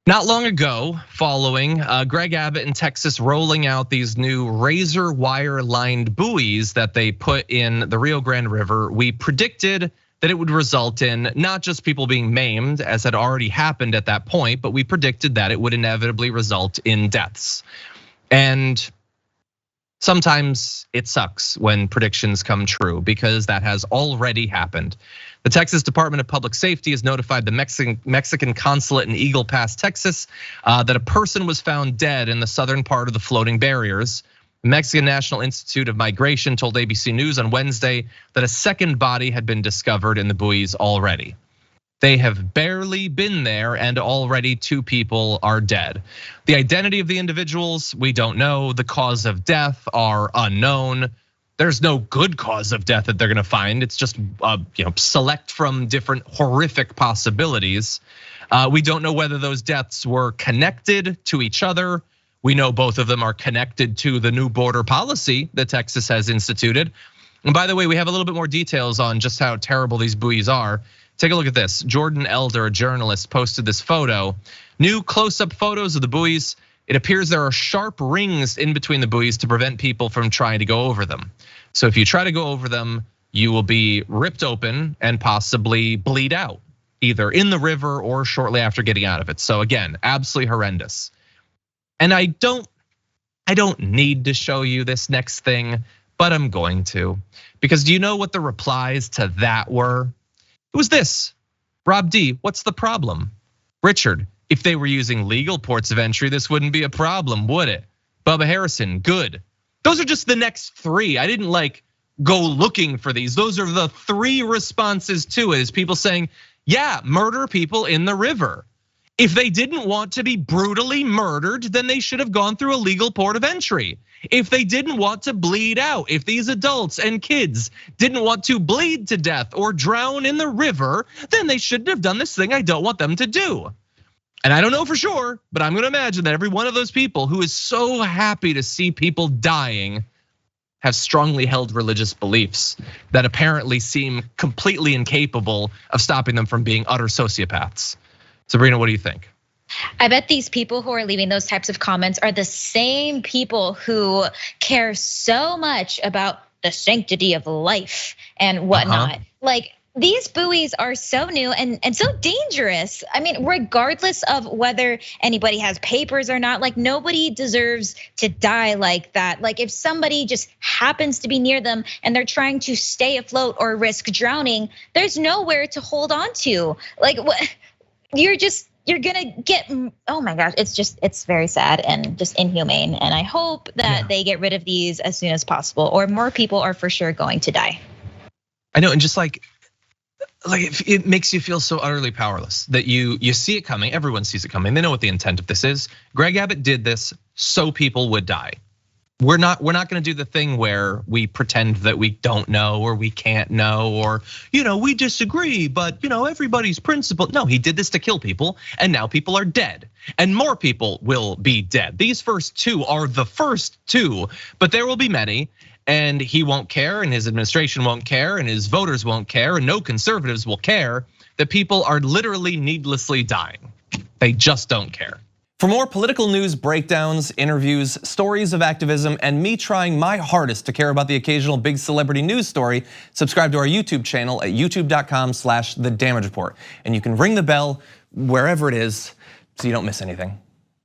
Not long ago, following Greg Abbott in Texas rolling out these new razor wire lined buoys that they put in the Rio Grande River, we predicted that it would result in not just people being maimed, as had already happened at that point, but we predicted that it would inevitably result in deaths. And sometimes it sucks when predictions come true because that has already happened. The Texas Department of Public Safety has notified the Mexican Consulate in Eagle Pass, Texas, that a person was found dead in the southern part of the floating barriers. The Mexican National Institute of Migration told ABC News on Wednesday that a second body had been discovered in the buoys already. They have barely been there and already 2 people are dead. The identity of the individuals, we don't know. The cause of death are unknown. There's no good cause of death that they're gonna find. It's just select from different horrific possibilities. We don't know whether those deaths were connected to each other. We know both of them are connected to the new border policy that Texas has instituted. And by the way, we have a little bit more details on just how terrible these buoys are. Take a look at this. Jordan Elder, a journalist, posted this photo. New close-up photos of the buoys. It appears there are sharp rings in between the buoys to prevent people from trying to go over them. So if you try to go over them, you will be ripped open and possibly bleed out, either in the river or shortly after getting out of it. So again, absolutely horrendous. And I don't need to show you this next thing, but I'm going to. Because do you know what the replies to that were? It was this: Rob D, what's the problem? Richard, if they were using legal ports of entry, this wouldn't be a problem, would it? Bubba Harrison, good. Those are just the next 3. I didn't go looking for these. Those are the 3 responses to it, is people saying, yeah, murder people in the river. If they didn't want to be brutally murdered, then they should have gone through a legal port of entry. If they didn't want to bleed out, if these adults and kids didn't want to bleed to death or drown in the river, then they shouldn't have done this thing I don't want them to do. And I don't know for sure, but I'm gonna imagine that every one of those people who is so happy to see people dying have strongly held religious beliefs that apparently seem completely incapable of stopping them from being utter sociopaths. Sabrina, what do you think? I bet these people who are leaving those types of comments are the same people who care so much about the sanctity of life and whatnot. Like, these buoys are so new and so dangerous. I mean, regardless of whether anybody has papers or not, like, nobody deserves to die like that. Like, if somebody just happens to be near them and they're trying to stay afloat or risk drowning, there's nowhere to hold on to. Like, what? You're gonna get, oh my gosh, it's very sad and just inhumane. And I hope that they get rid of these as soon as possible, or more people are for sure going to die. I know, and just like it makes you feel so utterly powerless that you see it coming. Everyone sees it coming. They know what the intent of this is. Greg Abbott did this so people would die. We're not gonna do the thing where we pretend that we don't know or we can't know, or we disagree, but everybody's principled. No, he did this to kill people, and now people are dead, and more people will be dead. These first 2 are the first 2, but there will be many, and he won't care, and his administration won't care, and his voters won't care, and no conservatives will care that people are literally needlessly dying. They just don't care. For more political news breakdowns, interviews, stories of activism, and me trying my hardest to care about the occasional big celebrity news story, subscribe to our YouTube channel at youtube.com/The Damage Report. And you can ring the bell wherever it is so you don't miss anything.